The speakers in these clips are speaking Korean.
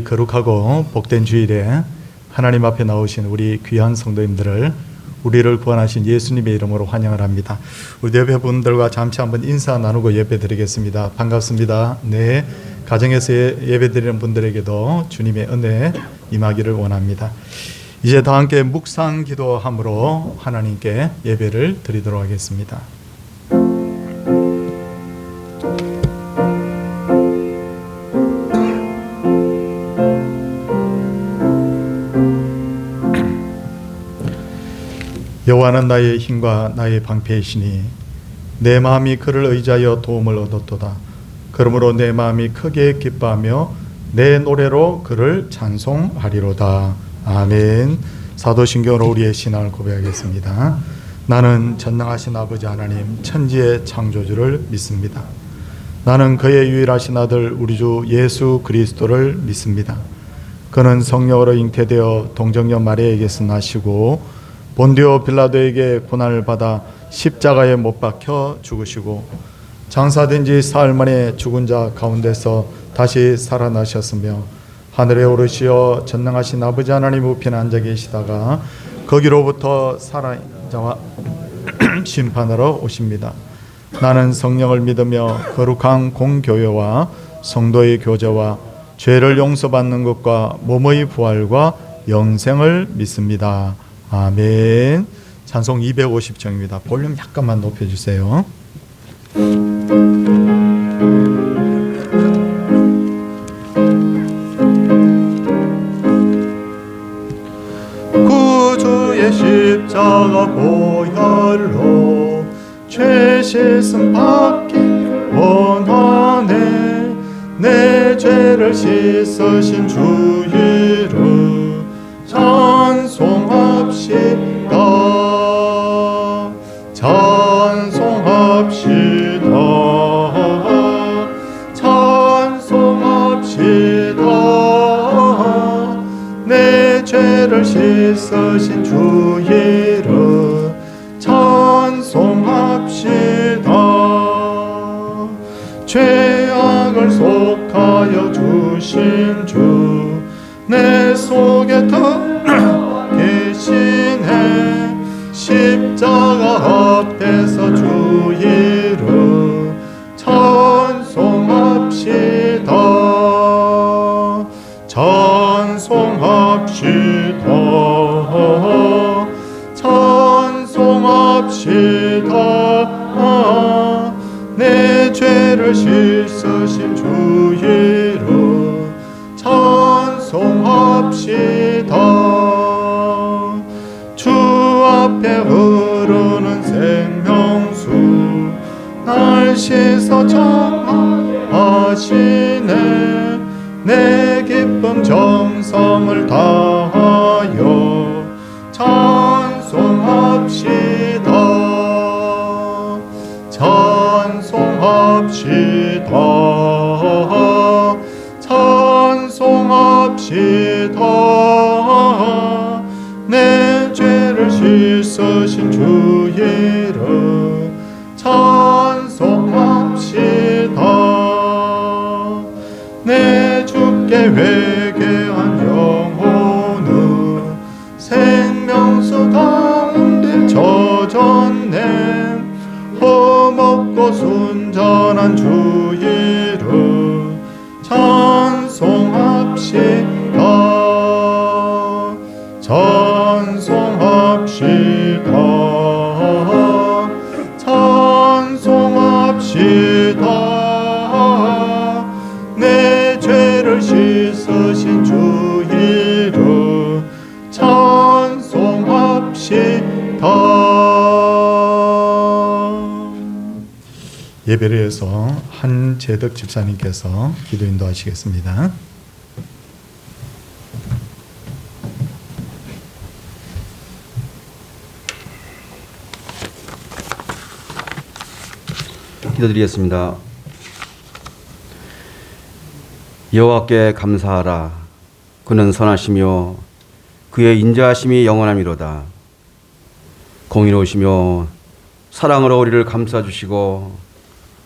거룩하고 복된 주일에 하나님 앞에 나오신 우리 귀한 성도님들을 우리를 구원하신 예수님의 이름으로 환영을 합니다. 우리 예배분들과 잠시 한번 인사 나누고 예배 드리겠습니다. 반갑습니다. 네, 가정에서 예배 드리는 분들에게도 주님의 은혜 임하기를 원합니다. 이제 다 함께 묵상 기도함으로 하나님께 예배를 드리도록 하겠습니다. 여호와는 나의 힘과 나의 방패이시니 내 마음이 그를 의지하여 도움을 얻었도다. 그러므로 내 마음이 크게 기뻐하며 내 노래로 그를 찬송하리로다. 아멘. 사도신경으로 우리의 신앙을 고백하겠습니다. 나는 전능하신 아버지 하나님 천지의 창조주를 믿습니다. 나는 그의 유일하신 아들 우리 주 예수 그리스도를 믿습니다. 그는 성령으로 잉태되어 동정녀 마리아에게서 나시고 본디오 빌라도에게 고난을 받아 십자가에 못 박혀 죽으시고 장사된 지 사흘 만에 죽은 자 가운데서 다시 살아나셨으며 하늘에 오르시어 전능하신 아버지 하나님 우편에 앉아 계시다가 거기로부터 살아있는 자와 심판하러 오십니다. 나는 성령을 믿으며 거룩한 공교회와 성도의 교제와 죄를 용서받는 것과 몸의 부활과 영생을 믿습니다. 아멘. 찬송 250장입니다. 볼륨 약간만 높여주세요. 구주의 십자가 보혈로 죄 씻음 받기 원하네. 내 죄를 씻으신 주 이름 찬송합시다. 찬송합시다. 찬송합시다. 내 죄를 씻으신 주 이름 찬송합시다. 죄악을 속하여 주신 주 내 속에 계시네. 십자가 앞에서 주 이름 찬송합시다. 찬송합시다. 찬송합시다. 내 죄를 씻으신 주 이름 찬송합시다. 주 앞에 흐르는 생명수 날 씻어 정하게 하시네. 내 기쁨 정성을 다하여 찬송합시다. 찬송합시다. 찬송합시다. 내 죄를 씻으신 주 이름 찬송합시다. 내 주께 회개한 영혼은 생명수 가운데 젖었네. 험없고 순전한 주 이름 찬송합시다. 찬송합시다. 찬송합시다. 내 죄를 씻으신 주 이름 찬송합시다. 예배를 위해서 한재덕 집사님께서 기도 인도하시겠습니다. 기도드리겠습니다. 여호와께 감사하라. 그는 선하시며 그의 인자하심이 영원함이로다. 공의로우시며 사랑으로 우리를 감싸주시고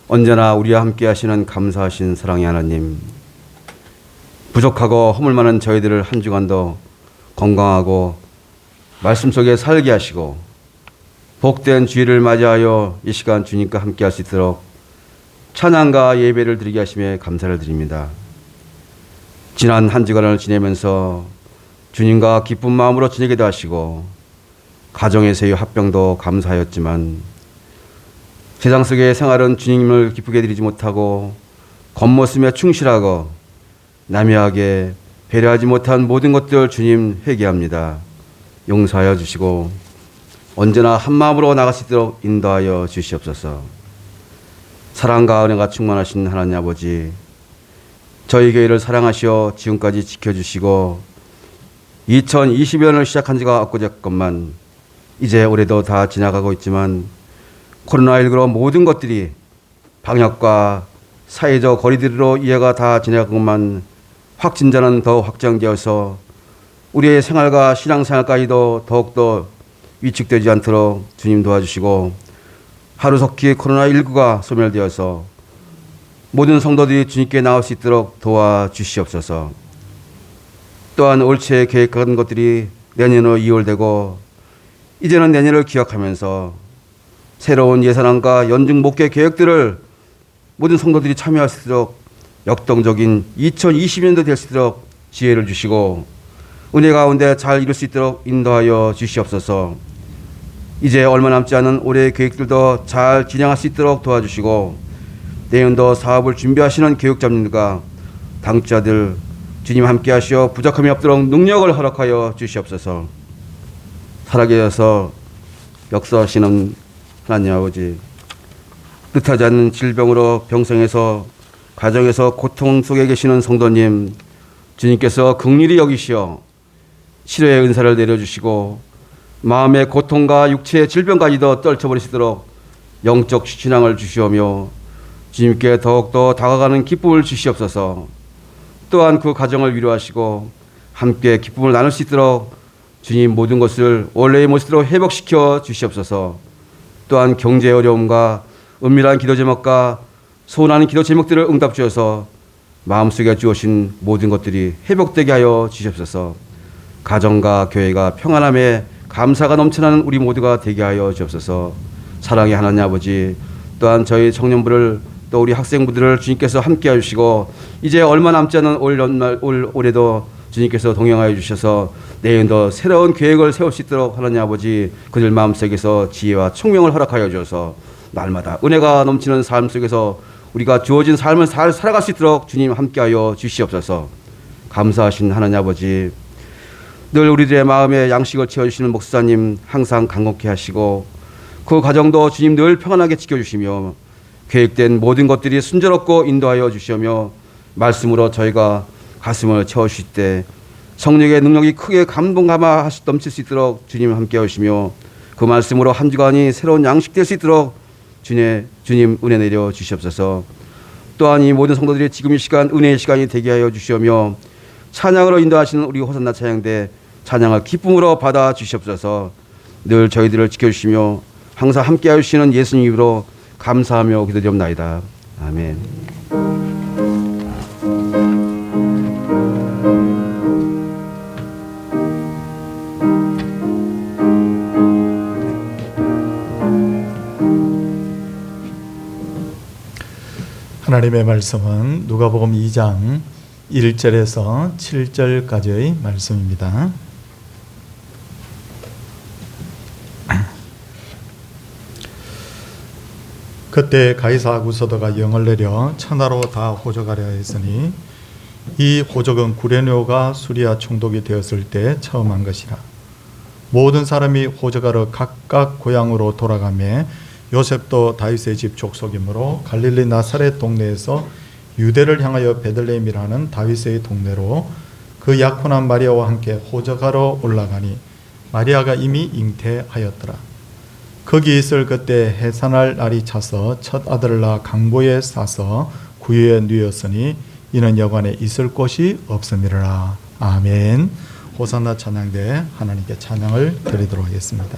언제나 우리와 함께 하시는 감사하신 사랑의 하나님, 부족하고 허물 많은 저희들을 한 주간도 건강하고 말씀 속에 살게 하시고 복된 주일을 맞이하여 이 시간 주님과 함께 할 수 있도록 찬양과 예배를 드리게 하심에 감사를 드립니다. 지난 한 주간을 지내면서 주님과 기쁜 마음으로 지내기도 하시고 가정에서의 합병도 감사하였지만 세상 속의 생활은 주님을 기쁘게 드리지 못하고 겉모습에 충실하고 남에게 배려하지 못한 모든 것들 주님 회개합니다. 용서하여 주시고 언제나 한 마음으로 나갈 수 있도록 인도하여 주시옵소서. 사랑과 은혜가 충만하신 하나님 아버지, 저희 교회를 사랑하시어 지금까지 지켜주시고 2020년을 시작한 지가 엊그제것만 이제 올해도 다 지나가고 있지만 코로나19로 모든 것들이 방역과 사회적 거리두기로 이해가 다 지나가고만 확진자는 더 확장되어서 우리의 생활과 신앙생활까지도 더욱더 위축되지 않도록 주님 도와주시고 하루속히 코로나19가 소멸되어서 모든 성도들이 주님께 나올 수 있도록 도와주시옵소서. 또한 올해 계획한 것들이 내년으로 이월되고 이제는 내년을 기억하면서 새로운 예산안과 연중 목회 계획들을 모든 성도들이 참여할 수 있도록 역동적인 2020년도 될 수 있도록 지혜를 주시고 은혜 가운데 잘 이룰 수 있도록 인도하여 주시옵소서. 이제 얼마 남지 않은 올해의 계획들도 잘 진행할 수 있도록 도와주시고 내년도 사업을 준비하시는 교육자님들과 당사자들 주님 함께 하시어 부족함이 없도록 능력을 허락하여 주시옵소서. 살아계셔서 역사하시는 하나님 아버지, 뜻하지 않는 질병으로 병성해서 가정에서 고통 속에 계시는 성도님, 주님께서 긍휼히 여기시어 치료의 은사를 내려주시고 마음의 고통과 육체의 질병까지도 떨쳐버리시도록 영적 신앙을 주시오며 주님께 더욱더 다가가는 기쁨을 주시옵소서. 또한 그 가정을 위로하시고 함께 기쁨을 나눌 수 있도록 주님 모든 것을 원래의 모습으로 회복시켜 주시옵소서. 또한 경제의 어려움과 은밀한 기도 제목과 소원하는 기도 제목들을 응답 주셔서 마음속에 주어진 모든 것들이 회복되게 하여 주시옵소서. 가정과 교회가 평안함에 감사가 넘쳐나는 우리 모두가 되게 하여 주옵소서. 사랑의 하나님 아버지, 또한 저희 청년부를 또 우리 학생부들을 주님께서 함께 해주시고 이제 얼마 남지 않은 올 올해도 주님께서 동행하여 주셔서 내년도 새로운 계획을 세울 수 있도록 하나님 아버지 그들 마음속에서 지혜와 총명을 허락하여 주셔서 날마다 은혜가 넘치는 삶 속에서 우리가 주어진 삶을 잘 살아갈 수 있도록 주님 함께하여 주시옵소서. 감사하신 하나님 아버지, 늘 우리들의 마음에 양식을 채워주시는 목사님 항상 강건케 하시고 그 가정도 주님 늘 평안하게 지켜주시며 계획된 모든 것들이 순조롭고 인도하여 주시며 말씀으로 저희가 가슴을 채워주실 때 성령의 능력이 크게 감동감아 넘칠 수 있도록 주님 함께 하시며 그 말씀으로 한 주간이 새로운 양식 될 수 있도록 주님 은혜 내려 주시옵소서. 또한 이 모든 성도들이 지금 이 시간 은혜의 시간이 되게 하여 주시오며 찬양으로 인도하시는 우리 호산나 찬양대 찬양을 기쁨으로 받아 주시옵소서. 늘 저희들을 지켜주시며 항상 함께 하시는 예수님 이름으로 감사하며 기도드리옵나이다. 아멘. 하나님의 말씀은 누가복음 2장 1절에서 7절까지의 말씀입니다. 그때 가이사 아구서도가 영을 내려 천하로 다 호적하려 했으니 이 호적은 구레뇨가 수리아 총독이 되었을 때 처음 한 것이라. 모든 사람이 호적하러 각각 고향으로 돌아가며 요셉도 다윗의 집 족속이므로 갈릴리 나사렛 동네에서 유대를 향하여 베들레헴이라는 다윗의 동네로 그 약혼한 마리아와 함께 호적하러 올라가니 마리아가 이미 잉태하였더라. 거기 있을 그때 해산할 날이 차서 첫 아들을 낳아 강보에 싸서 구유에 누였으니 이는 여관에 있을 곳이 없음이라. 아멘. 호산나 찬양대 하나님께 찬양을 드리도록 하겠습니다.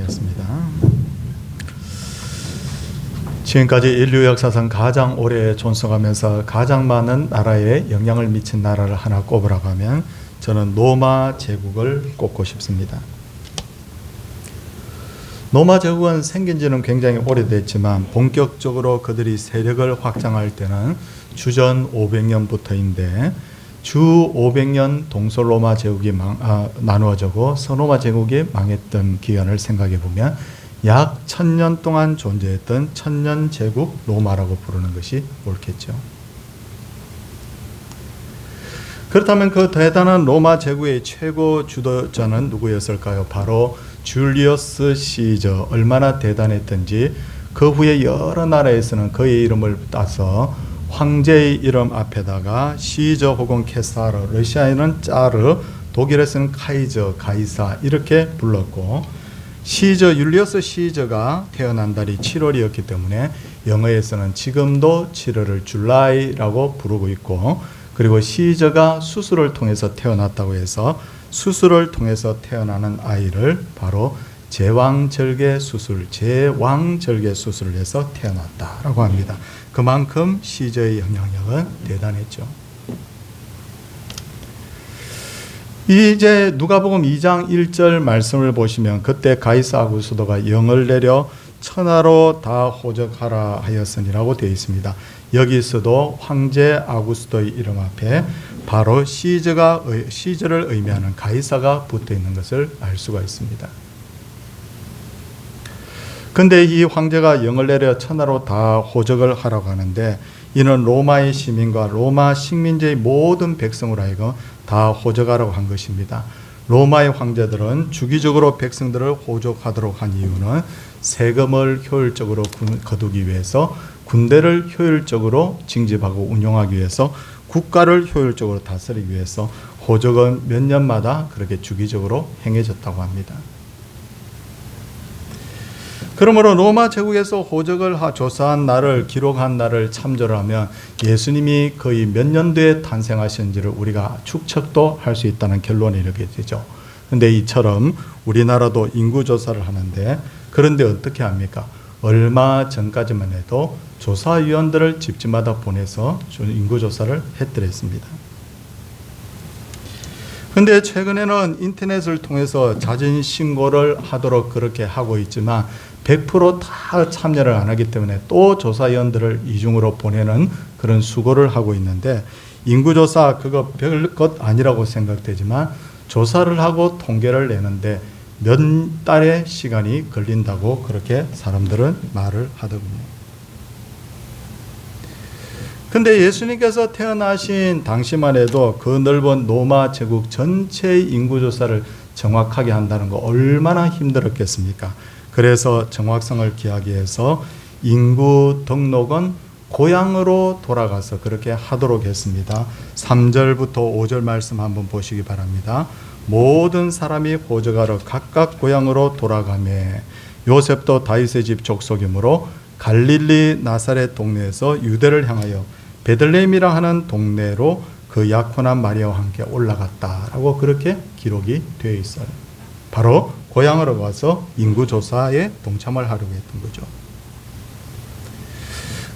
기도하겠습니다. 지금까지 인류 역사상 가장 오래 존속하면서 가장 많은 나라에 영향을 미친 나라를 하나 꼽으라고 하면 저는 로마 제국을 꼽고 싶습니다. 로마 제국은 생긴 지는 굉장히 오래됐지만 본격적으로 그들이 세력을 확장할 때는 주전 500년부터인데 주 500년 동서로마 제국이 나누어지고 서로마 제국이 망했던 기간을 생각해 보면 약 1000년 동안 존재했던 천년 제국 로마라고 부르는 것이 옳겠죠. 그렇다면 그 대단한 로마 제국의 최고 주도자는 누구였을까요? 바로 줄리어스 시저. 얼마나 대단했던지 그 후에 여러 나라에서는 그의 이름을 따서 황제의 이름 앞에다가 시저 혹은 케사르, 러시아에는 짜르, 독일에서는 카이저, 가이사 이렇게 불렀고 시저, 율리어스 시저가 태어난 달이 7월이었기 때문에 영어에서는 지금도 7월을 줄라이라고 부르고 있고 그리고 시저가 수술을 통해서 태어났다고 해서 수술을 통해서 태어나는 아이를 바로 제왕절개 수술, 제왕절개 수술을 해서 태어났다라고 합니다. 그만큼 시저의 영향력은 대단했죠. 이제 누가복음 2장 1절 말씀을 보시면 그때 가이사 아구스도가 영을 내려 천하로 다 호적하라 하였으니라고 되어 있습니다. 여기서도 황제 아구스도의 이름 앞에 바로 시저를 의미하는 가이사가 붙어 있는 것을 알 수가 있습니다. 근데 이 황제가 영을 내려 천하로 다 호적을 하라고 하는데 이는 로마의 시민과 로마 식민지의 모든 백성으로 하여금 다 호적하라고 한 것입니다. 로마의 황제들은 주기적으로 백성들을 호적하도록 한 이유는 세금을 효율적으로 거두기 위해서, 군대를 효율적으로 징집하고 운용하기 위해서, 국가를 효율적으로 다스리기 위해서 호적은 몇 년마다 그렇게 주기적으로 행해졌다고 합니다. 그러므로 로마 제국에서 호적을 조사한 날을 기록한 날을 참조를 하면 예수님이 거의 몇 년도에 탄생하셨는지를 우리가 추측도 할 수 있다는 결론에 이르게 되죠. 그런데 이처럼 우리나라도 인구조사를 하는데 그런데 어떻게 합니까? 얼마 전까지만 해도 조사위원들을 집집마다 보내서 인구조사를 했더랬습니다. 그런데 최근에는 인터넷을 통해서 자진신고를 하도록 그렇게 하고 있지만 100% 참여를 안 하기 때문에 또 조사위원들을 이중으로 보내는 그런 수고를 하고 있는데 인구조사 그거 별것 아니라고 생각되지만 조사를 하고 통계를 내는데 몇 달의 시간이 걸린다고 그렇게 사람들은 말을 하더군요. 근데 예수님께서 태어나신 당시만 해도 그 넓은 로마 제국 전체의 인구조사를 정확하게 한다는 거 얼마나 힘들었겠습니까? 그래서 정확성을 기하기 위해서 인구 등록은 고향으로 돌아가서 그렇게 하도록 했습니다. 3절부터 5절 말씀 한번 보시기 바랍니다. 모든 사람이 호적하러 각각 고향으로 돌아가매 요셉도 다윗의 집 족속이므로 갈릴리 나사렛 동네에서 유대를 향하여 베들레헴이라 하는 동네로 그 약혼한 마리아와 함께 올라갔다라고 그렇게 기록이 되어 있어요. 바로 고향으로 가서 인구조사에 동참을 하려고 했던 거죠.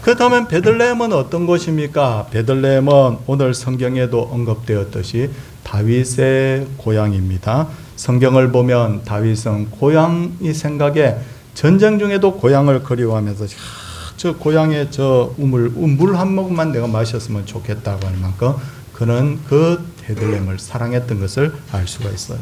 그렇다면 베들레헴은 어떤 곳입니까? 베들레헴은 오늘 성경에도 언급되었듯이 다윗의 고향입니다. 성경을 보면 다윗은 고향이 생각에 전쟁 중에도 고향을 그리워하면서 저 고향에 저 물 한 모금만 내가 마셨으면 좋겠다고 할 만큼 그는 그 베들레헴을 사랑했던 것을 알 수가 있어요.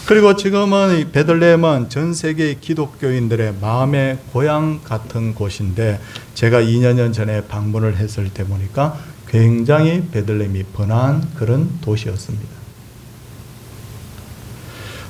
그리고 지금은 이 베들레헴은 전 세계의 기독교인들의 마음의 고향 같은 곳인데 제가 2년 전에 방문을 했을 때 보니까 굉장히 베들레헴이 번화한 그런 도시였습니다.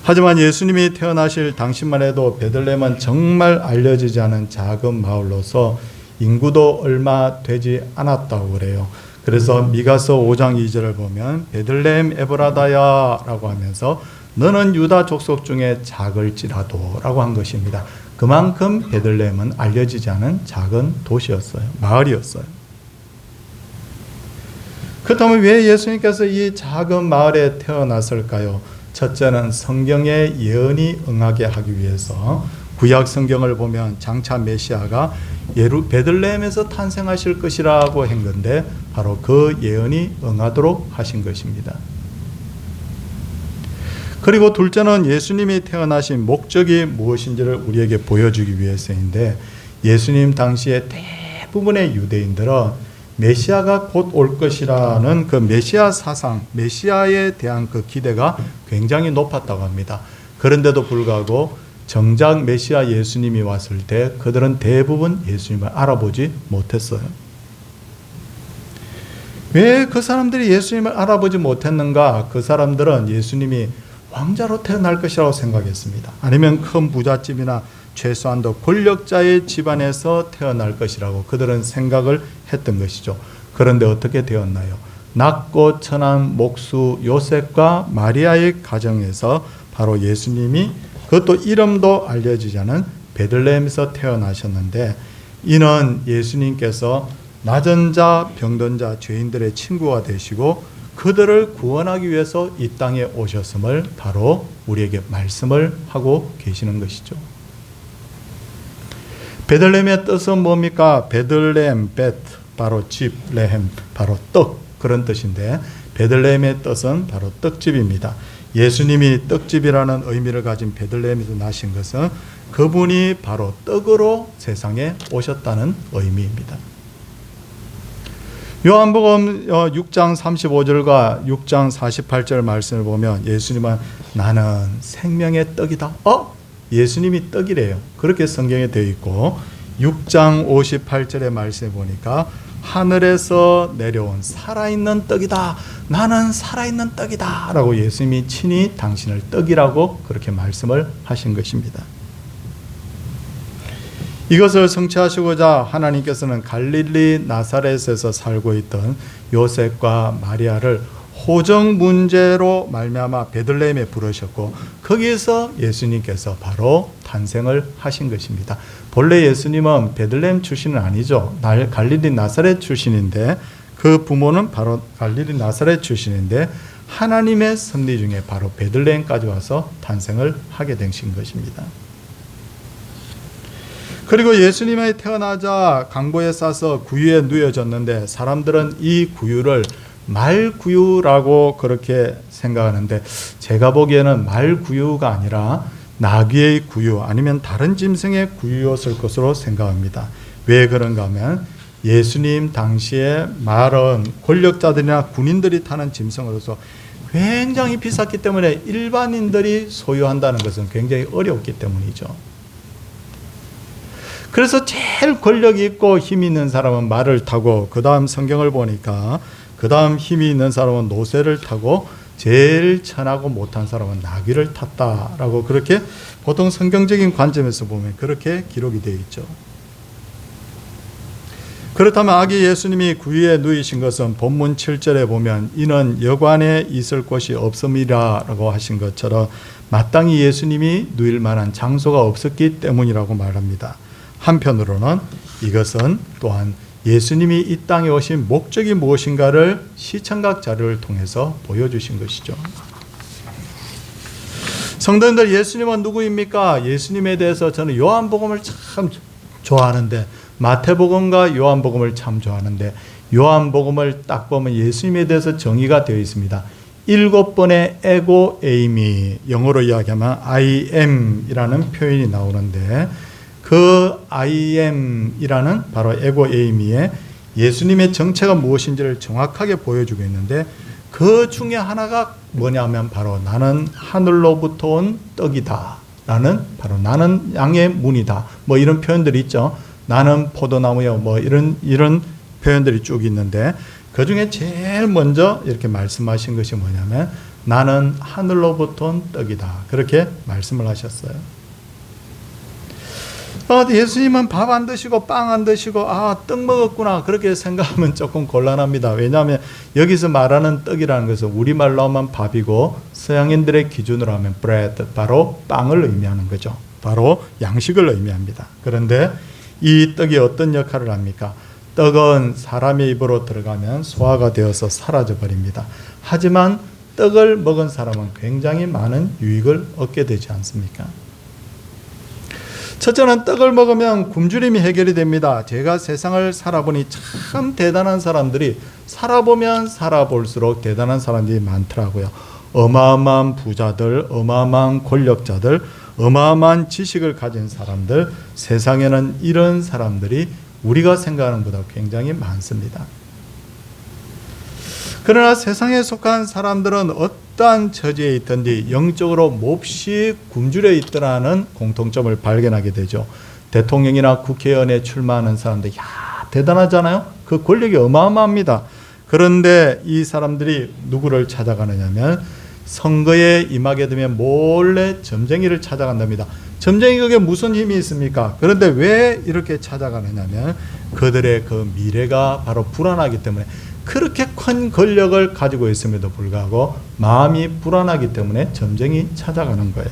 하지만 예수님이 태어나실 당시만 해도 베들레헴은 정말 알려지지 않은 작은 마을로서 인구도 얼마 되지 않았다고 그래요. 그래서 미가서 5장 2절을 보면 베들레헴 에브라다야 라고 하면서 너는 유다 족속 중에 작을지라도 라고 한 것입니다. 그만큼 베들레헴은 알려지지 않은 작은 도시였어요. 마을이었어요. 그렇다면 왜 예수님께서 이 작은 마을에 태어났을까요? 첫째는 성경의 예언이 응하게 하기 위해서 구약 성경을 보면 장차 메시아가 베들레헴에서 탄생하실 것이라고 한 건데 바로 그 예언이 응하도록 하신 것입니다. 그리고 둘째는 예수님이 태어나신 목적이 무엇인지를 우리에게 보여주기 위해서인데 예수님 당시에 대부분의 유대인들은 메시아가 곧 올 것이라는 그 메시아 사상, 메시아에 대한 그 기대가 굉장히 높았다고 합니다. 그런데도 불구하고 정작 메시아 예수님이 왔을 때 그들은 대부분 예수님을 알아보지 못했어요. 왜 그 사람들이 예수님을 알아보지 못했는가? 그 사람들은 예수님이 왕자로 태어날 것이라고 생각했습니다. 아니면 큰 부잣집이나 최소한도 권력자의 집안에서 태어날 것이라고 그들은 생각을 했던 것이죠. 그런데 어떻게 되었나요? 낮고 천한 목수 요셉과 마리아의 가정에서 바로 예수님이 그것도 이름도 알려지지 않은 베들레헴에서 태어나셨는데 이는 예수님께서 낮은 자, 병든 자, 죄인들의 친구가 되시고 그들을 구원하기 위해서 이 땅에 오셨음을 바로 우리에게 말씀을 하고 계시는 것이죠. 베들레헴의 뜻은 뭡니까? 베들레헴, 벳, 바로 집, 레헴, 바로 떡, 그런 뜻인데 베들레헴의 뜻은 바로 떡집입니다. 예수님이 떡집이라는 의미를 가진 베들레헴에서 나신 것은 그분이 바로 떡으로 세상에 오셨다는 의미입니다. 요한복음 6장 35절과 6장 48절 말씀을 보면 예수님은 나는 생명의 떡이다. 예수님이 떡이래요. 그렇게 성경에 되어 있고 6장 58절의 말씀에 보니까 하늘에서 내려온 살아있는 떡이다. 나는 살아있는 떡이다. 라고 예수님이 친히 당신을 떡이라고 그렇게 말씀을 하신 것입니다. 이것을 성취하시고자 하나님께서는 갈릴리 나사렛에서 살고 있던 요셉과 마리아를 호적 문제로 말미암아 베들레헴에 부르셨고 거기에서 예수님께서 바로 탄생을 하신 것입니다. 본래 예수님은 베들레헴 출신은 아니죠. 갈릴리 나사렛 출신인데 그 부모는 바로 갈릴리 나사렛 출신인데 하나님의 섭리 중에 바로 베들레헴까지 와서 탄생을 하게 되신 것입니다. 그리고 예수님이 태어나자 강보에 싸서 구유에 누워졌는데 사람들은 이 구유를 말구유라고 그렇게 생각하는데 제가 보기에는 말구유가 아니라 나귀의 구유 아니면 다른 짐승의 구유였을 것으로 생각합니다. 왜 그런가 하면 예수님 당시에 말은 권력자들이나 군인들이 타는 짐승으로서 굉장히 비쌌기 때문에 일반인들이 소유한다는 것은 굉장히 어려웠기 때문이죠. 그래서 제일 권력이 있고 힘이 있는 사람은 말을 타고 그 다음 성경을 보니까 그 다음 힘이 있는 사람은 노새를 타고 제일 천하고 못한 사람은 나귀를 탔다라고 그렇게 보통 성경적인 관점에서 보면 그렇게 기록이 되어 있죠. 그렇다면 아기 예수님이 구유에 누이신 것은 본문 7절에 보면 이는 여관에 있을 곳이 없음이라고 하신 것처럼 마땅히 예수님이 누일 만한 장소가 없었기 때문이라고 말합니다. 한편으로는 이것은 또한 예수님이 이 땅에 오신 목적이 무엇인가를 시청각 자료를 통해서 보여주신 것이죠. 성도님들, 예수님은 누구입니까? 예수님에 대해서 저는 요한복음을 참 좋아하는데 마태복음과 요한복음을 참 좋아하는데 요한복음을 딱 보면 예수님에 대해서 정의가 되어 있습니다. 7번의 에고 에이미, 영어로 이야기하면 I am 이라는 표현이 나오는데 그 I am이라는 바로 에고 에이미에 예수님의 정체가 무엇인지를 정확하게 보여주고 있는데 그 중에 하나가 뭐냐면 바로 나는 하늘로부터 온 떡이다. 나는 바로 나는 양의 문이다. 뭐 이런 표현들이 있죠. 나는 포도나무요. 뭐 이런 표현들이 쭉 있는데 그 중에 제일 먼저 이렇게 말씀하신 것이 뭐냐면 나는 하늘로부터 온 떡이다. 그렇게 말씀을 하셨어요. 예수님은 밥 안 드시고 빵 안 드시고 떡 먹었구나 그렇게 생각하면 조금 곤란합니다. 왜냐하면 여기서 말하는 떡이라는 것은 우리말로 하면 밥이고 서양인들의 기준으로 하면 bread, 바로 빵을 의미하는 거죠. 바로 양식을 의미합니다. 그런데 이 떡이 어떤 역할을 합니까? 떡은 사람의 입으로 들어가면 소화가 되어서 사라져 버립니다. 하지만 떡을 먹은 사람은 굉장히 많은 유익을 얻게 되지 않습니까? 첫째는 떡을 먹으면 굶주림이 해결이 됩니다. 제가 세상을 살아보니 참 대단한 사람들이 살아보면 살아볼수록 대단한 사람들이 많더라고요. 어마어마한 부자들, 어마어마한 권력자들, 어마어마한 지식을 가진 사람들, 세상에는 이런 사람들이 우리가 생각하는 것보다 굉장히 많습니다. 그러나 세상에 속한 사람들은 어떠한 처지에 있든지 영적으로 몹시 굶주려 있더라는 공통점을 발견하게 되죠. 대통령이나 국회의원에 출마하는 사람들, 대단하잖아요. 그 권력이 어마어마합니다. 그런데 이 사람들이 누구를 찾아가느냐면 선거에 임하게 되면 몰래 점쟁이를 찾아간답니다. 점쟁이 그게 무슨 힘이 있습니까? 그런데 왜 이렇게 찾아가느냐면 그들의 그 미래가 바로 불안하기 때문에, 그렇게 큰 권력을 가지고 있음에도 불구하고 마음이 불안하기 때문에 점쟁이 찾아가는 거예요.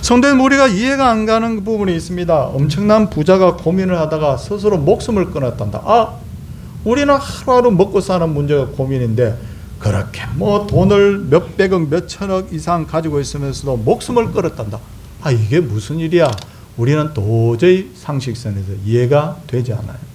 성도님, 우리가 이해가 안 가는 부분이 있습니다. 엄청난 부자가 고민을 하다가 스스로 목숨을 끊었단다. 우리는 하루하루 먹고 사는 문제가 고민인데 그렇게 돈을 몇백억 몇천억 이상 가지고 있으면서도 목숨을 끊었단다. 이게 무슨 일이야? 우리는 도저히 상식선에서 이해가 되지 않아요.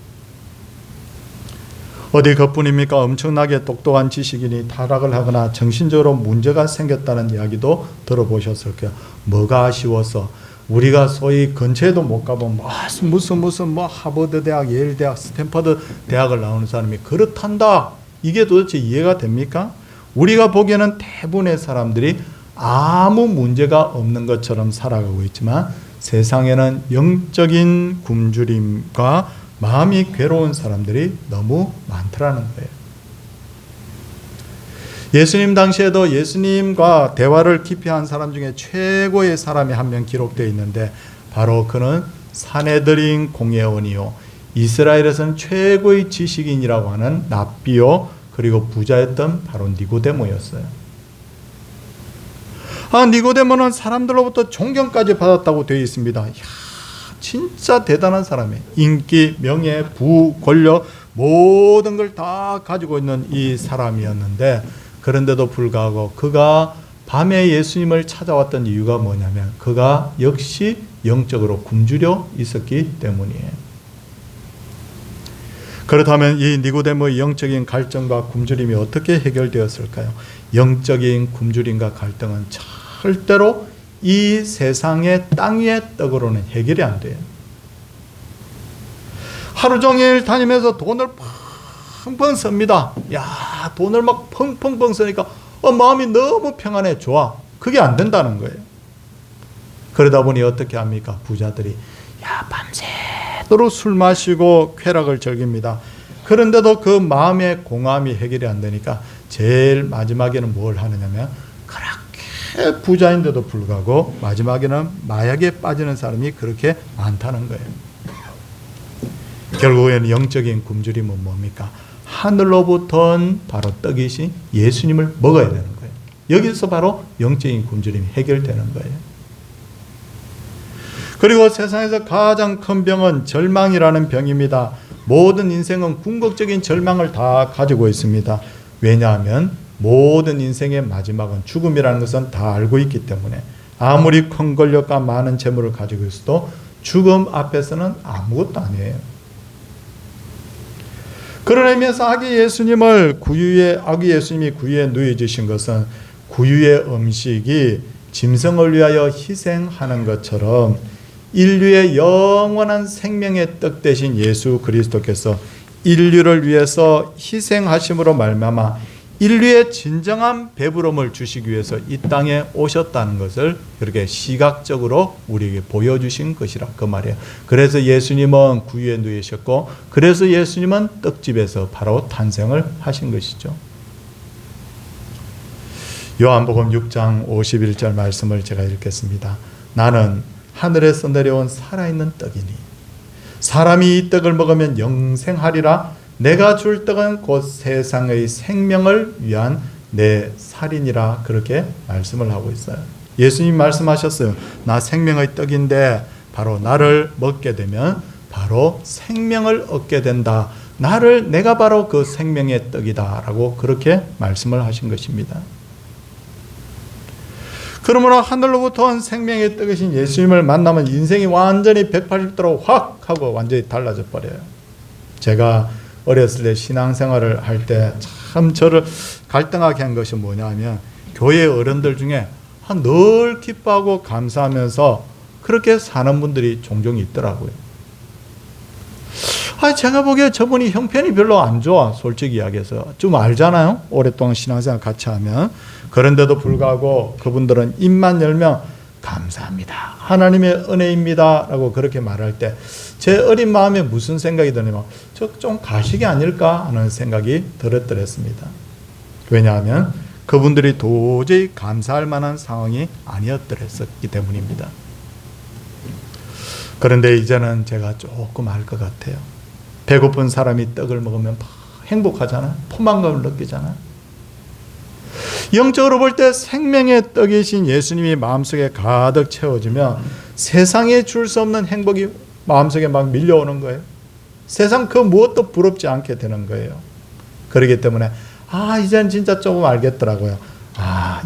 어디 그뿐입니까? 엄청나게 똑똑한 지식인이 타락을 하거나 정신적으로 문제가 생겼다는 이야기도 들어보셨을 거예요. 뭐가 아쉬워서 우리가 소위 근처에도 못 가본 무슨 하버드 대학, 예일 대학, 스탠퍼드 대학을 나오는 사람이 그렇단다. 이게 도대체 이해가 됩니까? 우리가 보기에는 대부분의 사람들이 아무 문제가 없는 것처럼 살아가고 있지만 세상에는 영적인 굶주림과 마음이 괴로운 사람들이 너무 많더라는 거예요. 예수님 당시에도 예수님과 대화를 깊이 한 사람 중에 최고의 사람이 한 명 기록되어 있는데 바로 그는 산헤드린 공회원이요, 이스라엘에서는 최고의 지식인이라고 하는 랍비요, 그리고 부자였던 바로 니고데모였어요. 니고데모는 사람들로부터 존경까지 받았다고 되어 있습니다. 진짜 대단한 사람이에요. 인기, 명예, 부, 권력 모든 걸 다 가지고 있는 이 사람이었는데, 그런데도 불구하고 그가 밤에 예수님을 찾아왔던 이유가 뭐냐면 그가 역시 영적으로 굶주려 있었기 때문이에요. 그렇다면 이 니고데모의 영적인 갈증과 굶주림이 어떻게 해결되었을까요? 영적인 굶주림과 갈등은 절대로 이 세상의 땅 위의 떡으로는 해결이 안 돼요. 하루 종일 다니면서 돈을 펑펑 씁니다. 돈을 막 펑펑 쓰니까 마음이 너무 평안해, 좋아. 그게 안 된다는 거예요. 그러다 보니 어떻게 합니까? 부자들이 밤새도록 술 마시고 쾌락을 즐깁니다. 그런데도 그 마음의 공허함이 해결이 안 되니까 제일 마지막에는 뭘 하느냐면 그렇게 부자인데도 불구하고 마지막에는 마약에 빠지는 사람이 그렇게 많다는 거예요. 결국에는 영적인 굶주림은 뭡니까? 하늘로부터 바로 떡이신 예수님을 먹어야 되는 거예요. 여기서 바로 영적인 굶주림이 해결되는 거예요. 그리고 세상에서 가장 큰 병은 절망이라는 병입니다. 모든 인생은 궁극적인 절망을 다 가지고 있습니다. 왜냐하면 모든 인생의 마지막은 죽음이라는 것은 다 알고 있기 때문에 아무리 큰 권력과 많은 재물을 가지고 있어도 죽음 앞에서는 아무것도 아니에요. 그런 의미에서 아기 예수님이 구유에 누워지신 것은 구유의 음식이 짐승을 위하여 희생하는 것처럼 인류의 영원한 생명의 떡 되신 예수 그리스도께서 인류를 위해서 희생하심으로 말미암아 인류의 진정한 배부름을 주시기 위해서 이 땅에 오셨다는 것을 그렇게 시각적으로 우리에게 보여주신 것이라 그 말이에요. 그래서 예수님은 구유에 누우셨고 그래서 예수님은 떡집에서 바로 탄생을 하신 것이죠. 요한복음 6장 51절 말씀을 제가 읽겠습니다. 나는 하늘에서 내려온 살아있는 떡이니 사람이 이 떡을 먹으면 영생하리라. 내가 줄 떡은 곧 세상의 생명을 위한 내 살이니라. 그렇게 말씀을 하고 있어요. 예수님 말씀하셨어요. 나 생명의 떡인데 바로 나를 먹게 되면 바로 생명을 얻게 된다. 내가 바로 그 생명의 떡이다라고 그렇게 말씀을 하신 것입니다. 그러므로 하늘로부터 온 생명의 떡이신 예수님을 만나면 인생이 완전히 180도로 확 하고 완전히 달라져 버려요. 제가 어렸을 때 신앙생활을 할 때 참 저를 갈등하게 한 것이 뭐냐면 교회 어른들 중에 늘 기뻐하고 감사하면서 그렇게 사는 분들이 종종 있더라고요. 제가 보기에 저분이 형편이 별로 안 좋아. 솔직히 이야기해서. 좀 알잖아요. 오랫동안 신앙생활 같이 하면. 그런데도 불구하고 그분들은 입만 열면 감사합니다. 하나님의 은혜입니다. 라고 그렇게 말할 때 제 어린 마음에 무슨 생각이 드냐면 저 좀 가식이 아닐까 하는 생각이 들었더랬습니다. 왜냐하면 그분들이 도저히 감사할 만한 상황이 아니었더랬기 때문입니다. 그런데 이제는 제가 조금 알 것 같아요. 배고픈 사람이 떡을 먹으면 행복하잖아요. 포만감을 느끼잖아요. 영적으로 볼 때 생명의 떡이신 예수님이 마음속에 가득 채워지면 세상에 줄 수 없는 행복이 마음속에 막 밀려오는 거예요. 세상 그 무엇도 부럽지 않게 되는 거예요. 그렇기 때문에 이제는 진짜 조금 알겠더라고요.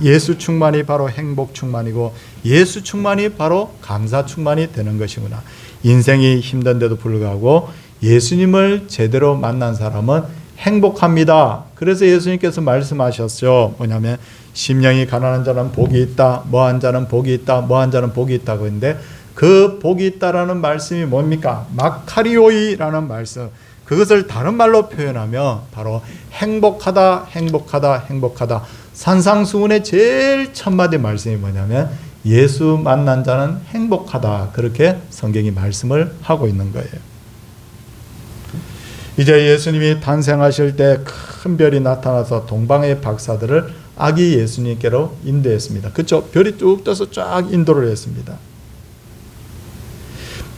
예수 충만이 바로 행복 충만이고 예수 충만이 바로 감사 충만이 되는 것이구나. 인생이 힘든데도 불구하고 예수님을 제대로 만난 사람은 행복합니다. 그래서 예수님께서 말씀하셨죠. 뭐냐면 심령이 가난한 자는 복이 있다. 뭐한 자는 복이 있다. 뭐한 자는 복이 있다고 했는데 그 복이 있다라는 말씀이 뭡니까? 마카리오이라는 말씀. 그것을 다른 말로 표현하면 바로 행복하다, 행복하다, 행복하다. 산상수훈의 제일 첫 마디 말씀이 뭐냐면 예수 만난 자는 행복하다. 그렇게 성경이 말씀을 하고 있는 거예요. 이제 예수님이 탄생하실 때 큰 별이 나타나서 동방의 박사들을 아기 예수님께로 인도했습니다. 그렇죠? 별이 쭉 떠서 쫙 인도를 했습니다.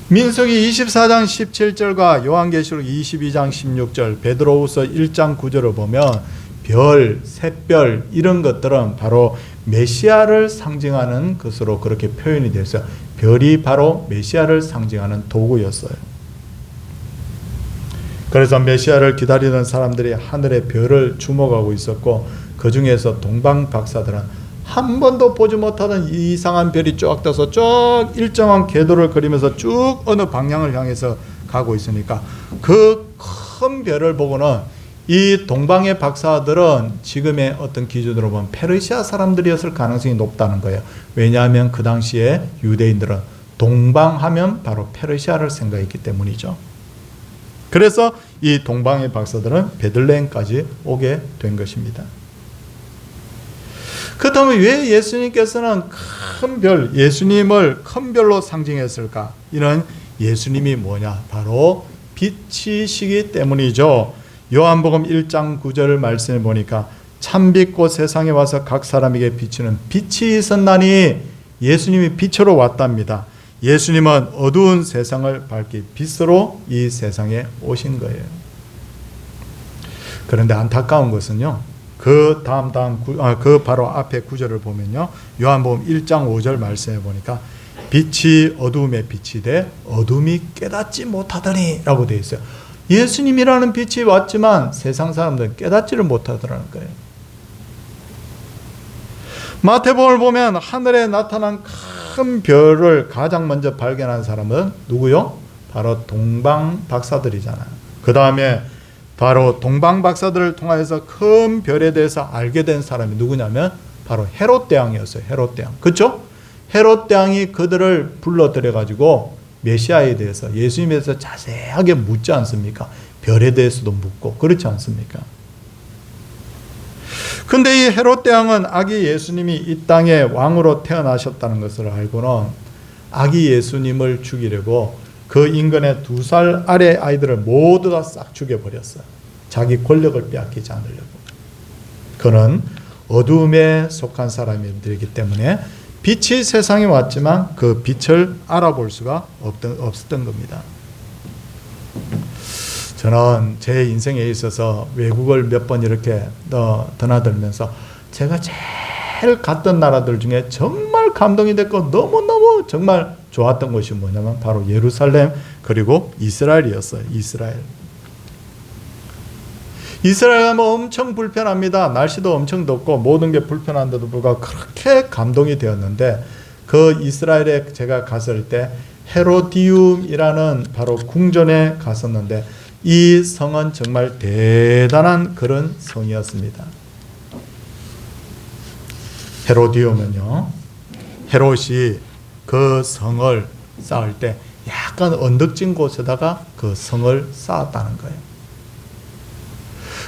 민수기 24장 17절과 요한계시록 22장 16절, 베드로후서 1장 9절을 보면 별, 샛별 이런 것들은 바로 메시아를 상징하는 것으로 그렇게 표현이 됐어요. 별이 바로 메시아를 상징하는 도구였어요. 그래서 메시아를 기다리는 사람들이 하늘의 별을 주목하고 있었고 그 중에서 동방 박사들은 한 번도 보지 못하던 이상한 별이 쭉 떠서 쭉 일정한 궤도를 그리면서 쭉 어느 방향을 향해서 가고 있으니까 그 큰 별을 보고는 이 동방의 박사들은 지금의 어떤 기준으로 보면 페르시아 사람들이었을 가능성이 높다는 거예요. 왜냐하면 그 당시에 유대인들은 동방하면 바로 페르시아를 생각했기 때문이죠. 그래서 이 동방의 박사들은 베들레헴까지 오게 된 것입니다. 그렇다면 왜 예수님께서는 큰 별, 예수님을 큰 별로 상징했을까? 이는 예수님이 뭐냐? 바로 빛이시기 때문이죠. 요한복음 1장 9절 말씀을 보니까 참빛곧 세상에 와서 각 사람에게 비추는 빛이 있었나니 예수님이 빛으로 왔답니다. 예수님은 어두운 세상을 밝히 빛으로 이 세상에 오신 거예요. 그런데 안타까운 것은요. 그 바로 앞에 구절을 보면요. 요한복음 1장 5절 말씀해 보니까 빛이 어두움에 빛이 돼 어둠이 깨닫지 못하더니 라고 되어 있어요. 예수님이라는 빛이 왔지만 세상 사람들은 깨닫지를 못하더라는 거예요. 마태복음을 보면 하늘에 나타난 큰 별을 가장 먼저 발견한 사람은 누구요? 바로 동방 박사들이잖아요. 그 다음에 바로 동방 박사들을 통해서 큰 별에 대해서 알게 된 사람이 누구냐면 바로 헤롯 대왕이었어요. 헤롯 대왕. 그렇죠? 헤롯 대왕이 그들을 불러들여 가지고 메시아에 대해서 예수님에 대해서 자세하게 묻지 않습니까? 별에 대해서도 묻고 그렇지 않습니까? 근데 이 헤롯 대왕은 아기 예수님이 이 땅에 왕으로 태어나셨다는 것을 알고는 아기 예수님을 죽이려고 그 인근의 2살 아래 아이들을 모두 다 싹 죽여버렸어요. 자기 권력을 빼앗기지 않으려고. 그는 어두움에 속한 사람들이기 때문에 빛이 세상에 왔지만 그 빛을 알아볼 수가 없었던 겁니다. 저는 제 인생에 있어서 외국을 몇 번 이렇게 드나들면서 제가 제일 갔던 나라들 중에 정말 감동이 됐고 너무너무 정말 좋았던 곳이 뭐냐면 바로 예루살렘 그리고 이스라엘이었어요. 이스라엘. 이스라엘 가면 엄청 불편합니다. 날씨도 엄청 덥고 모든 게 불편한데도 불구하고 그렇게 감동이 되었는데, 그 이스라엘에 제가 갔을 때 헤로디움이라는 바로 궁전에 갔었는데, 이 성은 정말 대단한 그런 성이었습니다. 헤로디움은요, 헤롯이 그 성을 쌓을 때 약간 언덕진 곳에다가 그 성을 쌓았다는 거예요.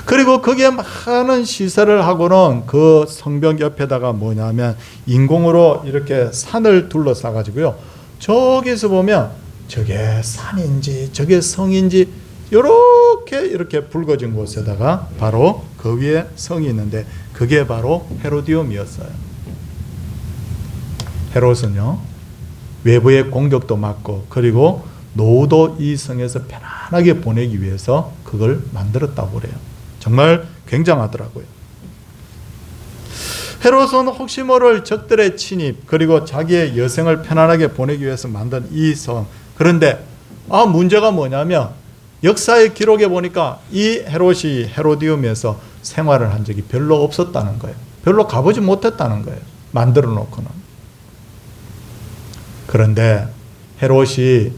그리고 거기에 많은 시설을 하고는 그 성벽 옆에다가 뭐냐면 인공으로 이렇게 산을 둘러싸 가지고요, 저기서 보면 저게 산인지 저게 성인지 이렇게 붉어진 곳에다가 바로 그 위에 성이 있는데, 그게 바로 헤로디움이었어요. 헤롯은요, 외부의 공격도 막고 그리고 노후도 이 성에서 편안하게 보내기 위해서 그걸 만들었다고 그래요. 정말 굉장하더라고요. 헤롯은 혹시 모를 적들의 침입 그리고 자기의 여생을 편안하게 보내기 위해서 만든 이 성. 그런데 문제가 뭐냐면 역사의 기록에 보니까 이 헤롯이 헤로디움에서 생활을 한 적이 별로 없었다는 거예요. 별로 가보지 못했다는 거예요. 만들어 놓고는. 그런데 헤롯이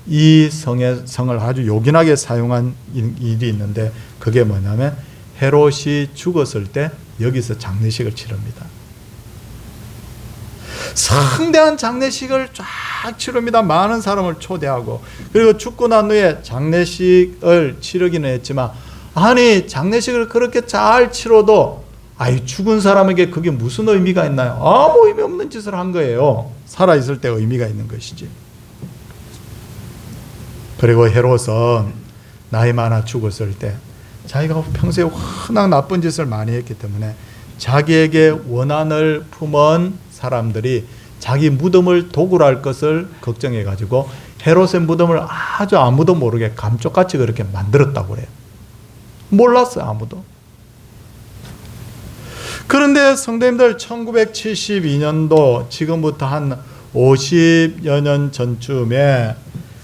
이 성을 아주 요긴하게 사용한 일이 있는데, 그게 뭐냐면 헤롯이 죽었을 때 여기서 장례식을 치릅니다. 성대한 장례식을 쫙 치릅니다. 많은 사람을 초대하고. 그리고 죽고 난 후에 장례식을 치르기는 했지만, 아니 장례식을 그렇게 잘 치러도 죽은 사람에게 그게 무슨 의미가 있나요? 아무 의미 없는 짓을 한 거예요. 살아있을 때 의미가 있는 것이지. 그리고 헤롯은 나이 많아 죽었을 때 자기가 평소에 워낙 나쁜 짓을 많이 했기 때문에 자기에게 원한을 품은 사람들이 자기 무덤을 도굴할 것을 걱정해 가지고 헤롯의 무덤을 아주 아무도 모르게 감쪽같이 그렇게 만들었다고 그래요. 몰랐어요, 아무도. 그런데 성도님들, 1972년도 지금부터 한 50여 년 전쯤에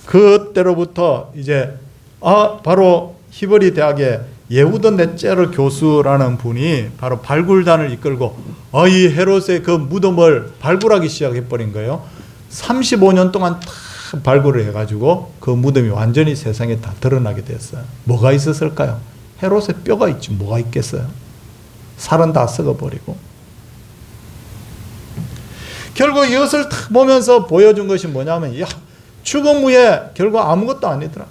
그때로부터 이제 바로 히브리 대학의 예후드 넷제르 교수라는 분이 바로 발굴단을 이끌고 이 헤롯의 그 무덤을 발굴하기 시작해 버린 거예요. 35년 동안 다 발굴을 해가지고 그 무덤이 완전히 세상에 다 드러나게 됐어요. 뭐가 있었을까요? 헤롯의 뼈가 있지 뭐가 있겠어요. 살은 다 썩어버리고. 결국 이것을 딱 보면서 보여준 것이 뭐냐면, 죽음 후에 결국 아무것도 아니더라.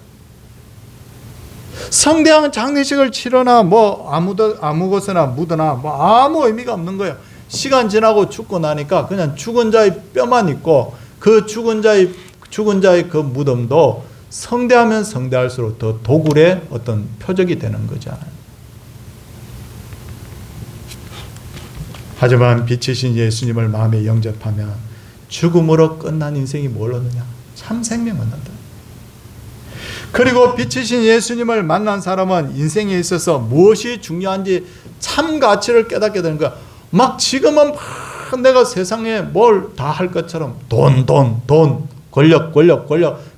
성대한 장례식을 치르나 아무 곳에나 묻으나 아무 의미가 없는 거예요. 시간 지나고 죽고 나니까 그냥 죽은 자의 뼈만 있고, 그 죽은 자의 그 무덤도 성대하면 성대할수록 더 도굴의 어떤 표적이 되는 거잖아요. 하지만 빛이신 예수님을 마음에 영접하면 죽음으로 끝난 인생이 뭘 얻느냐? 참 생명 얻는다. 그리고 빛이신 예수님을 만난 사람은 인생에 있어서 무엇이 중요한지 참 가치를 깨닫게 되는 거야. 막 지금은 막 내가 세상에 뭘 다 할 것처럼 돈, 권력,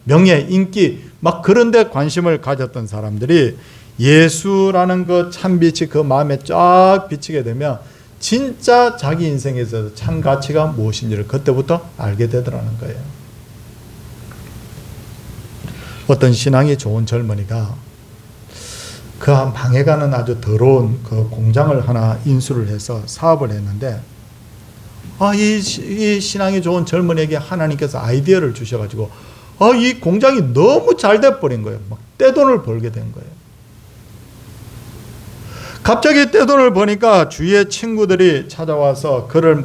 명예, 인기 막 그런 데 관심을 가졌던 사람들이 예수라는 그 참빛이 그 마음에 쫙 비치게 되면 진짜 자기 인생에 있어서 참 가치가 무엇인지를 그때부터 알게 되더라는 거예요. 어떤 신앙이 좋은 젊은이가 그 망해가는 아주 더러운 그 공장을 하나 인수를 해서 사업을 했는데, 이 신앙이 좋은 젊은이에게 하나님께서 아이디어를 주셔가지고 이 공장이 너무 잘 돼버린 거예요. 막 떼돈을 벌게 된 거예요. 갑자기 떼돈을 버니까 주위의 친구들이 찾아와서 그를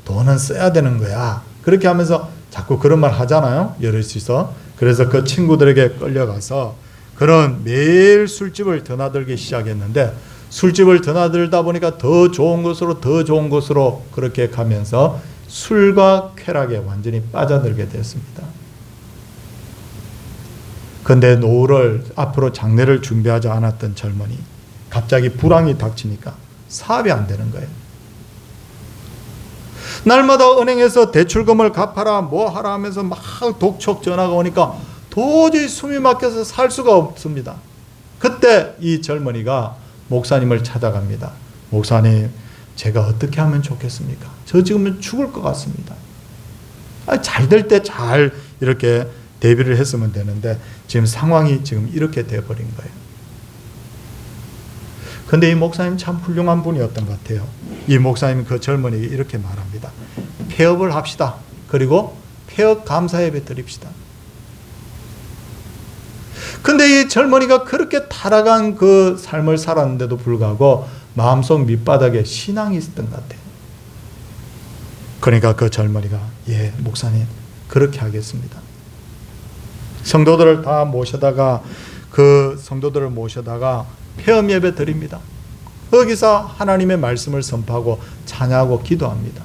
돈은 써야 되는 거야. 그렇게 하면서 자꾸 그런 말 하잖아요. 여럿이서. 그래서 그 친구들에게 끌려가서 그런 매일 술집을 드나들기 시작했는데, 술집을 드나들다 보니까 더 좋은 곳으로 그렇게 가면서 술과 쾌락에 완전히 빠져들게 됐습니다. 그런데 노후를 앞으로 장례를 준비하지 않았던 젊은이, 갑자기 불황이 닥치니까 사업이 안 되는 거예요. 날마다 은행에서 대출금을 갚아라 뭐 하라 하면서 막 독촉 전화가 오니까 도저히 숨이 막혀서 살 수가 없습니다. 그때 이 젊은이가 목사님을 찾아갑니다. 목사님, 제가 어떻게 하면 좋겠습니까? 저 지금 죽을 것 같습니다. 잘 될 때 잘 이렇게 대비를 했으면 되는데 지금 상황이 지금 이렇게 돼버린 거예요. 근데 이 목사님 참 훌륭한 분이었던 것 같아요. 이 목사님이 그 젊은이에게 이렇게 말합니다. 폐업을 합시다. 그리고 폐업 감사 예배 드립시다. 근데 이 젊은이가 그렇게 타락한 그 삶을 살았는데도 불구하고 마음속 밑바닥에 신앙이 있었던 것 같아요. 그러니까 그 젊은이가 예, 목사님 그렇게 하겠습니다. 성도들을 모셔다가 폐업 예배 드립니다. 거기서 하나님의 말씀을 선포하고 찬양하고 기도합니다.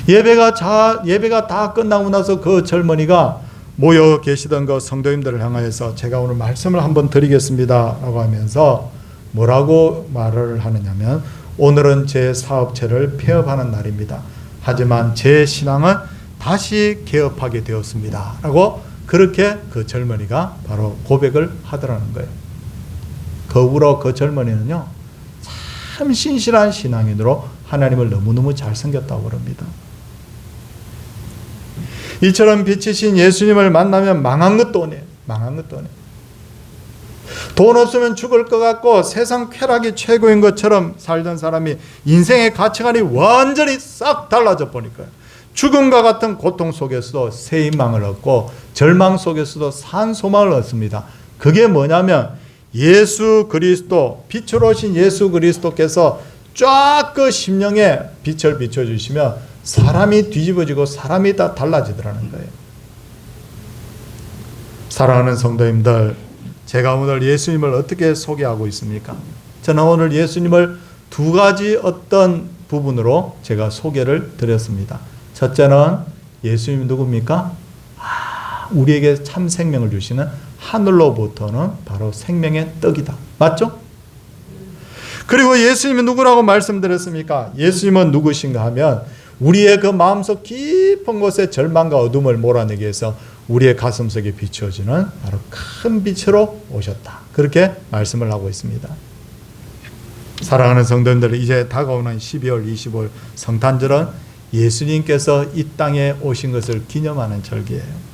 예배가 다 끝나고 나서 그 젊은이가 모여 계시던 그 성도님들을 향하여서 제가 오늘 말씀을 한번 드리겠습니다 라고 하면서 뭐라고 말을 하느냐면, 오늘은 제 사업체를 폐업하는 날입니다. 하지만 제 신앙은 다시 개업하게 되었습니다 라고 그렇게 그 젊은이가 바로 고백을 하더라는 거예요. 거꾸로 그 젊은이는요, 참 신실한 신앙인으로 하나님을 너무너무 잘 섬겼다고 그럽니다. 이처럼 빛이신 예수님을 만나면 망한 것도 오네. 돈 없으면 죽을 것 같고 세상 쾌락이 최고인 것처럼 살던 사람이 인생의 가치관이 완전히 싹 달라져 보니까요, 죽음과 같은 고통 속에서도 새 희망을 얻고 절망 속에서도 산 소망을 얻습니다. 그게 뭐냐면 예수 그리스도, 빛으로 오신 예수 그리스도께서 쫙 그 심령에 빛을 비춰주시면 사람이 뒤집어지고 사람이 다 달라지더라는 거예요. 사랑하는 성도님들, 제가 오늘 예수님을 어떻게 소개하고 있습니까? 저는 오늘 예수님을 두 가지 어떤 부분으로 제가 소개를 드렸습니다. 첫째는 예수님이 누굽니까? 우리에게 참 생명을 주시는 하늘로부터는 바로 생명의 떡이다. 맞죠? 그리고 예수님이 누구라고 말씀드렸습니까? 예수님은 누구신가 하면 우리의 그 마음속 깊은 곳에 절망과 어둠을 몰아내기 위해서 우리의 가슴속에 비추어지는 바로 큰 빛으로 오셨다. 그렇게 말씀을 하고 있습니다. 사랑하는 성도님들, 이제 다가오는 12월 25일 성탄절은 예수님께서 이 땅에 오신 것을 기념하는 절기예요.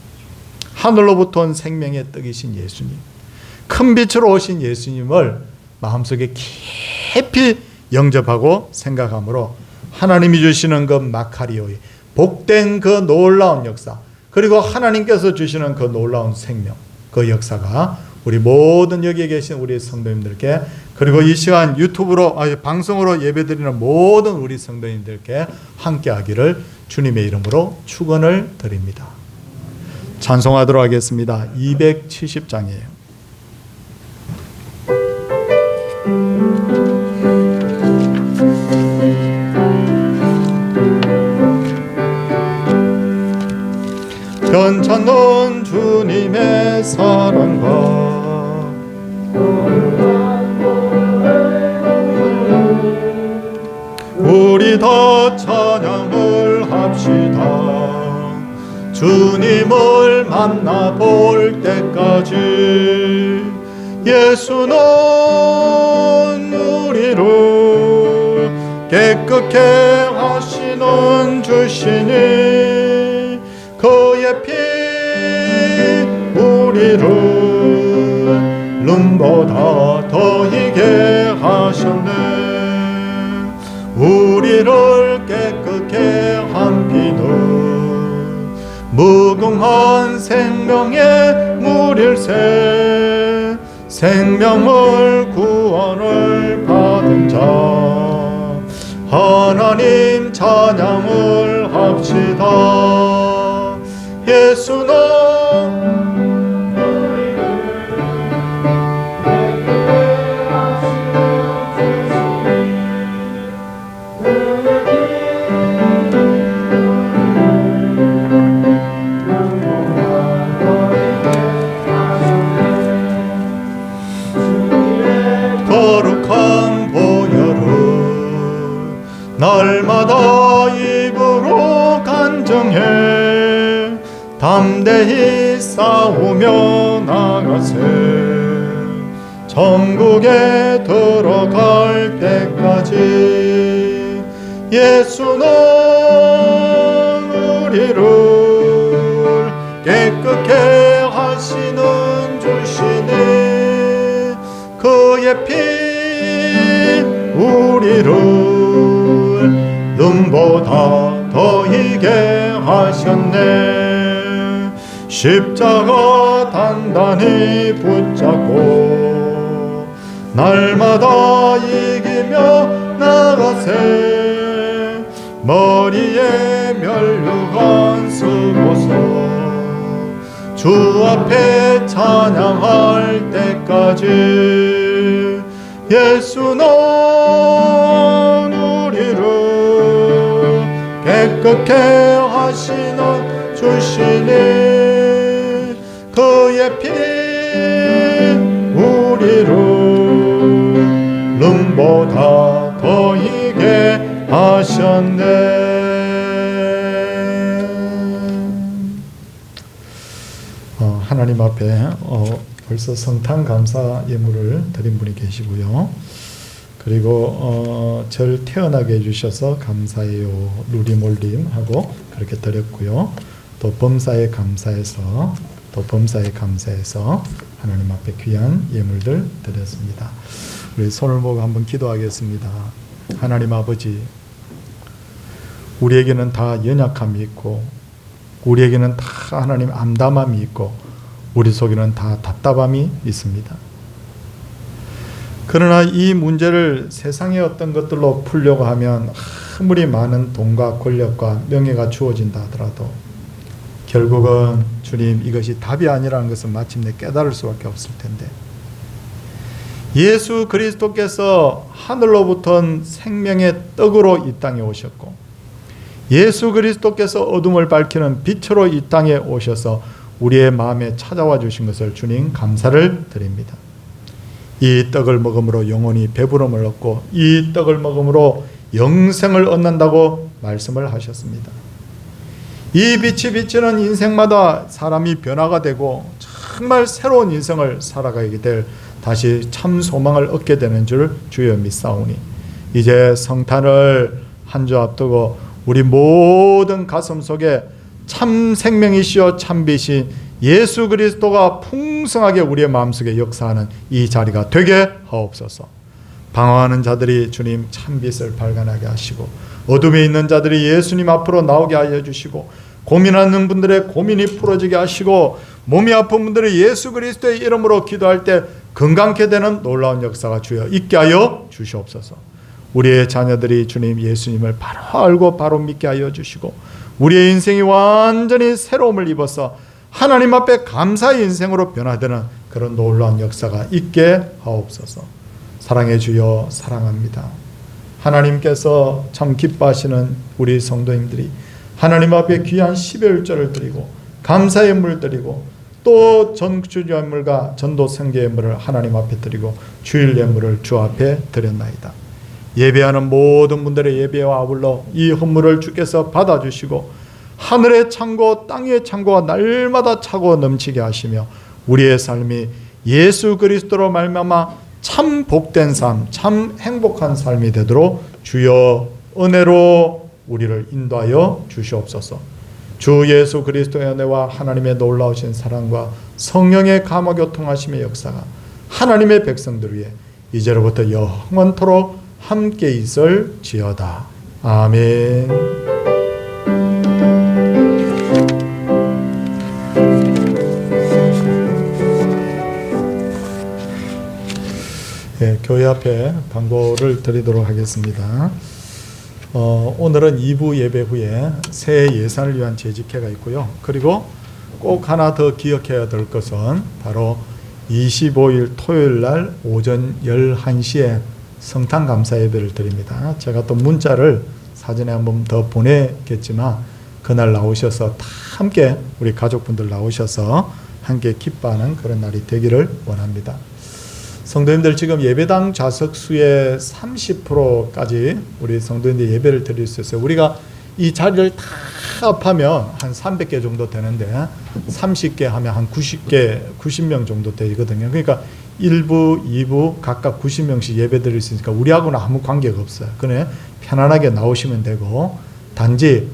하늘로부터 온 생명의 떡이신 예수님, 큰 빛으로 오신 예수님을 마음속에 깊이 영접하고 생각함으로 하나님이 주시는 그 마카리오의 복된 그 놀라운 역사, 그리고 하나님께서 주시는 그 놀라운 생명, 그 역사가 우리 모든 여기에 계신 우리 성도님들께, 그리고 이 시간 유튜브로 방송으로 예배드리는 모든 우리 성도님들께 함께하기를 주님의 이름으로 축원을 드립니다. 찬송하도록 하겠습니다. 270장이에요. 변찬던 주님의 사랑과 우리 더 찬양을 합시다. 주님을 만나볼 때까지 예수는 우리를 깨끗게 하시는 주시니 그의 피 우리를 눈보다 더 희게 하셨네. 우리를 깨끗게 한 피는 무궁한 생명의 물일새. 생명을 구원을 받은 자 하나님 찬양을 합시다. 예수는 거룩한 보혈을 날마다 입으로 간증해 담대히 싸우며 나가세. 천국에 들어갈 때까지 예수는 우리를 깨끗게 하시는 주시니 그의 피 우리를 눈보다 더 희게 하셨네. 십자가 단단히 붙잡고 날마다 이기며 나가세. 머리에 면류관 쓰고서 주 앞에 찬양할 때까지 예수는 우리를 깨끗게 하시는 주시니 그의 피 우리를 눈보다 더 희게 하셨네. 하나님 앞에 벌써 성탄 감사 예물을 드린 분이 계시고요. 그리고 저를 태어나게 해주셔서 감사해요 누리몰림 하고 그렇게 드렸고요. 또 범사에 감사해서 하나님 앞에 귀한 예물들 드렸습니다. 우리 손을 모고 한번 기도하겠습니다. 하나님 아버지, 우리에게는 다 연약함이 있고 우리에게는 다 하나님 암담함이 있고 우리 속에는 다 답답함이 있습니다. 그러나 이 문제를 세상의 어떤 것들로 풀려고 하면 아무리 많은 돈과 권력과 명예가 주어진다 하더라도 결국은 주님 이것이 답이 아니라는 것을 마침내 깨달을 수밖에 없을 텐데 예수 그리스도께서 하늘로부터 생명의 떡으로 이 땅에 오셨고 예수 그리스도께서 어둠을 밝히는 빛으로 이 땅에 오셔서 우리의 마음에 찾아와 주신 것을 주님 감사를 드립니다. 이 떡을 먹음으로 영원히 배부름을 얻고 이 떡을 먹음으로 영생을 얻는다고 말씀을 하셨습니다. 이 빛이 비치는 인생마다 사람이 변화가 되고 정말 새로운 인생을 살아가게 될 다시 참 소망을 얻게 되는 줄 주여 믿사오니 이제 성탄을 한 주 앞두고 우리 모든 가슴 속에 참 생명이시여 참 빛이 예수 그리스도가 풍성하게 우리의 마음속에 역사하는 이 자리가 되게 하옵소서. 방황하는 자들이 주님 참빛을 발견하게 하시고 어둠에 있는 자들이 예수님 앞으로 나오게 하여 주시고 고민하는 분들의 고민이 풀어지게 하시고 몸이 아픈 분들이 예수 그리스도의 이름으로 기도할 때 건강케 되는 놀라운 역사가 주여 있게 하여 주시옵소서. 우리의 자녀들이 주님 예수님을 바로 알고 바로 믿게 하여 주시고 우리의 인생이 완전히 새로움을 입어서 하나님 앞에 감사의 인생으로 변화되는 그런 놀라운 역사가 있게 하옵소서. 사랑해 주여 사랑합니다. 하나님께서 참 기뻐하시는 우리 성도님들이 하나님 앞에 귀한 12월절을 드리고 감사의 물 드리고 또 전주 예물과 전도 생계 예물을 하나님 앞에 드리고 주일 예물을 주 앞에 드렸나이다. 예배하는 모든 분들의 예배와 아울러 이 헌물을 주께서 받아주시고 하늘의 창고 땅의 창고가 날마다 차고 넘치게 하시며 우리의 삶이 예수 그리스도로 말미암아 참 복된 삶, 참 행복한 삶이 되도록 주여 은혜로 우리를 인도하여 주시옵소서. 주 예수 그리스도의 은혜와 하나님의 놀라우신 사랑과 성령의 감화교통하심의 역사가 하나님의 백성들 위해 이제로부터 영원토록 함께 있을지어다. 아멘. 네, 교회 앞에 광고를 드리도록 하겠습니다. 오늘은 2부 예배 후에 새해 예산을 위한 재직회가 있고요. 그리고 꼭 하나 더 기억해야 될 것은 바로 25일 토요일 날 오전 11시에 성탄 감사 예배를 드립니다. 제가 또 문자를 사전에 한번 더 보내겠지만 그날 나오셔서 다 함께 우리 가족분들 나오셔서 함께 기뻐하는 그런 날이 되기를 원합니다. 성도님들 지금 예배당 좌석 수의 30%까지 우리 성도님들 예배를 드릴 수 있어요. 우리가 이 자리를 다 합하면 한 300개 정도 되는데 30개 하면 한 90명 정도 되거든요. 그러니까 1부, 2부 각각 90명씩 예배 드릴 수 있으니까 우리하고는 아무 관계가 없어요. 그래 편안하게 나오시면 되고, 단지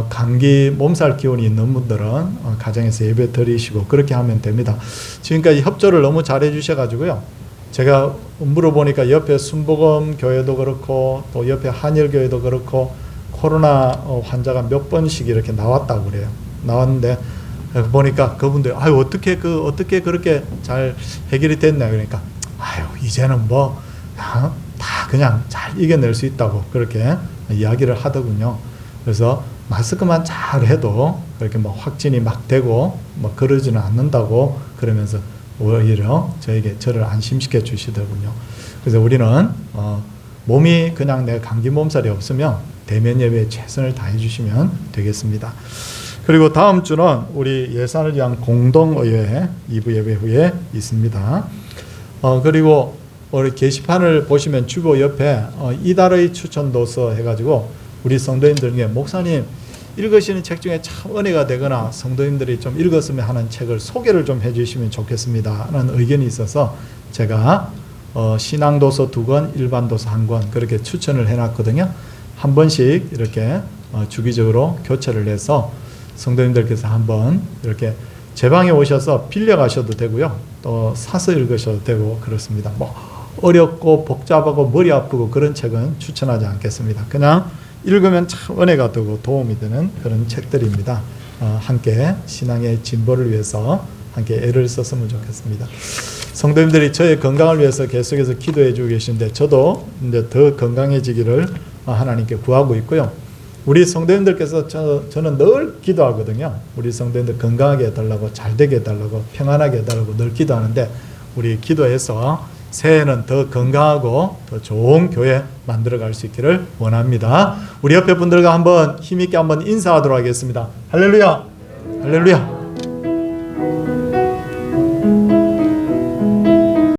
감기 몸살 기운이 있는 분들은 가정에서 예배 드리시고 그렇게 하면 됩니다. 지금까지 협조를 너무 잘해 주셔가지고요. 제가 물어보니까 옆에 순복음 교회도 그렇고 또 옆에 한일 교회도 그렇고 코로나 환자가 몇 번씩 이렇게 나왔다고 그래요. 나왔는데 보니까 그분들 어떻게 그렇게 잘 해결이 됐나, 그러니까 이제는 뭐 다 그냥 잘 이겨낼 수 있다고 그렇게 이야기를 하더군요. 그래서 마스크만 잘 해도 그렇게 뭐 확진이 막 되고 뭐 그러지는 않는다고 그러면서 오히려 저를 안심시켜 주시더군요. 그래서 우리는 몸이 그냥 내 감기 몸살이 없으면 대면 예배에 최선을 다해 주시면 되겠습니다. 그리고 다음 주는 우리 예산을 위한 공동의회 2부 예배 후에 있습니다. 그리고 우리 게시판을 보시면 주보 옆에 이달의 추천도서 해가지고 우리 성도님들 중에 목사님 읽으시는 책 중에 참 은혜가 되거나 성도님들이 좀 읽었으면 하는 책을 소개를 좀 해주시면 좋겠습니다 라는 의견이 있어서 제가 신앙도서 2권, 일반도서 1권 그렇게 추천을 해놨거든요. 한 번씩 이렇게 주기적으로 교체를 해서 성도님들께서 한번 이렇게 제 방에 오셔서 빌려가셔도 되고요. 또 사서 읽으셔도 되고 그렇습니다. 뭐 어렵고 복잡하고 머리 아프고 그런 책은 추천하지 않겠습니다. 그냥 읽으면 참 은혜가 되고 도움이 되는 그런 책들입니다. 함께 신앙의 진보를 위해서 함께 애를 썼으면 좋겠습니다. 성도님들이 저의 건강을 위해서 계속해서 기도해 주고 계신데 저도 이제 더 건강해지기를 하나님께 구하고 있고요. 우리 성도님들께서 저는 늘 기도하거든요. 우리 성도님들 건강하게 해달라고, 잘 되게 해달라고, 평안하게 해달라고 늘 기도하는데 우리 기도해서 새해에는 더 건강하고 더 좋은 교회 만들어갈 수 있기를 원합니다. 우리 옆에 분들과 한번 힘있게 한번 인사하도록 하겠습니다. 할렐루야! 할렐루야!